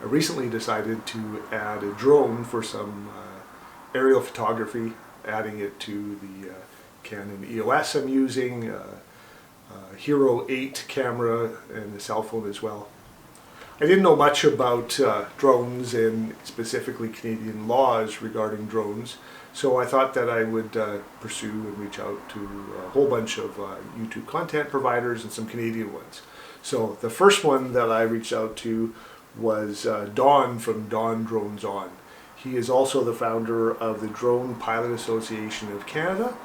I recently decided to add a drone for some aerial photography, adding it to the Canon EOS I'm using, Hero 8 camera, and the cell phone as well. I didn't know much about drones and specifically Canadian laws regarding drones, so I thought that I would pursue and reach out to a whole bunch of YouTube content providers and some Canadian ones. So the first one that I reached out to was Don from Don Drones On. He is also the founder of the Drone Pilot Association of Canada.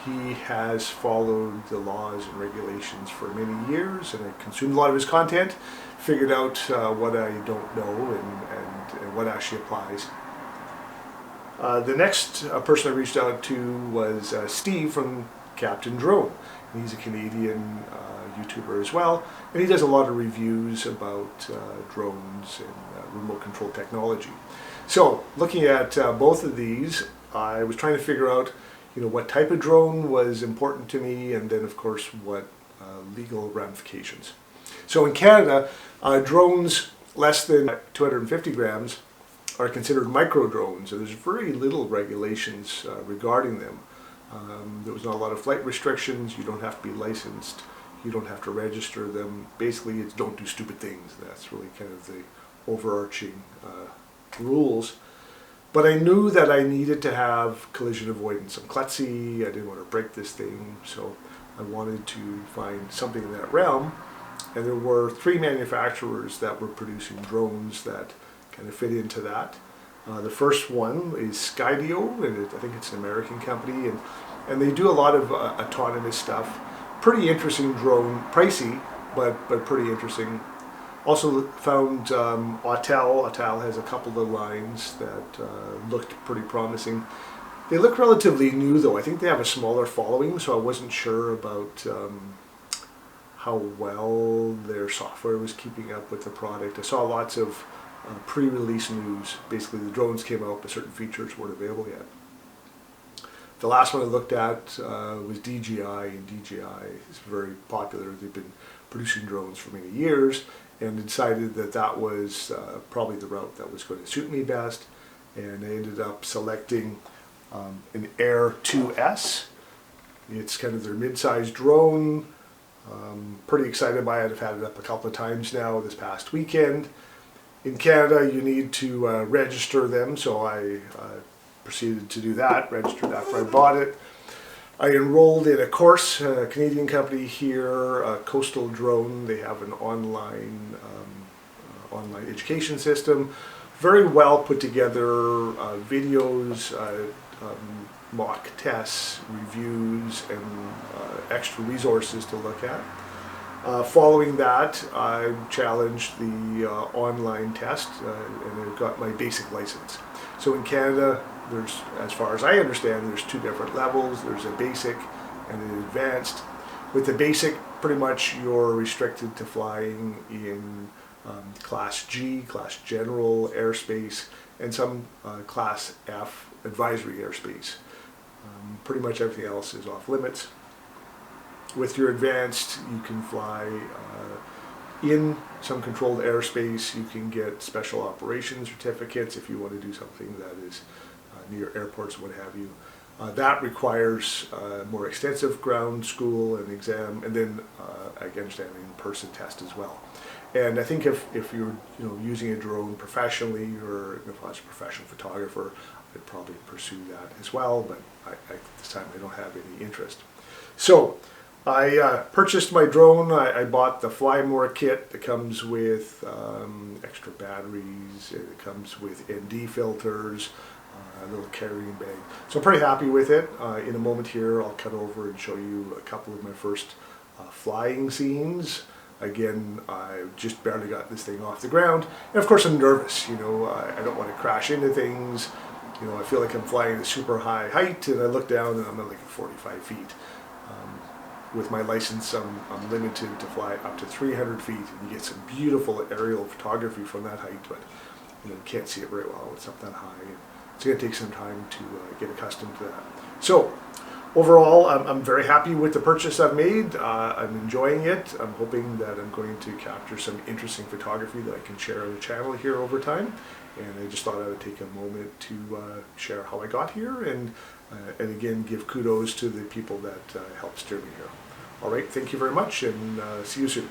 He has followed the laws and regulations for many years, and I consumed a lot of his content, figured out what I don't know and what actually applies. The next person I reached out to was Steve from Captain Drone. He's a Canadian YouTuber as well, and he does a lot of reviews about drones and remote control technology. So, looking at both of these, I was trying to figure out, what type of drone was important to me, and then of course what legal ramifications. So in Canada, drones less than 250 grams are considered micro drones, and there's very little regulations regarding them. There was not a lot of flight restrictions. You don't have to be licensed. You don't have to register them. Basically, it's don't do stupid things. That's really kind of the overarching rules. But I knew that I needed to have collision avoidance. I'm klutzy, I didn't want to break this thing, so I wanted to find something in that realm. And there were 3 manufacturers that were producing drones that kind of fit into that. The first one is Skydio, and I think it's an American company, and they do a lot of autonomous stuff. Pretty interesting drone, pricey, but pretty interesting. Also found Autel. Autel has a couple of lines that looked pretty promising. They look relatively new though. I think they have a smaller following, so I wasn't sure about how well their software was keeping up with the product. I saw lots of pre-release news. Basically the drones came out but certain features weren't available yet. The last one I looked at was DJI, and DJI is very popular. They've been producing drones for many years, and decided that that was probably the route that was going to suit me best, and I ended up selecting an Air2S. It's kind of their mid-sized drone. Pretty excited by it. I've had it up a couple of times now this past weekend. In Canada you need to register them, so I proceeded to do that, registered after I bought it. I enrolled in a course, a Canadian company here, Coastal Drone. They have an online education system. Very well put together videos, mock tests, reviews, and extra resources to look at. Following that, I challenged the online test and I got my basic license. So in Canada, there's, as far as I understand, there's 2 different levels. There's a basic and an advanced. With the basic, pretty much you're restricted to flying in Class G, Class General airspace, and some Class F advisory airspace. Pretty much everything else is off limits. With your advanced, you can fly in some controlled airspace. You can get special operations certificates if you want to do something that is near airports, what have you. That requires more extensive ground school and exam, and then I understand an in-person test as well. And I think if you're using a drone professionally, or if I was a professional photographer, I'd probably pursue that as well. But at this time, I don't have any interest. So I purchased my drone. I bought the Fly More kit that comes with extra batteries. It comes with ND filters, a little carrying bag. So I'm pretty happy with it. In a moment here, I'll cut over and show you a couple of my first flying scenes. Again, I just barely got this thing off the ground. And of course I'm nervous, I don't want to crash into things. I feel like I'm flying at a super high height, and I look down and I'm at like 45 feet. With my license, I'm limited to fly up to 300 feet, and you get some beautiful aerial photography from that height, but you can't see it very well. It's up that high. And it's going to take some time to get accustomed to that. So overall, I'm very happy with the purchase I've made. I'm enjoying it. I'm hoping that I'm going to capture some interesting photography that I can share on the channel here over time. And I just thought I would take a moment to share how I got here, and again give kudos to the people that helped steer me here. All right, thank you very much, and see you soon.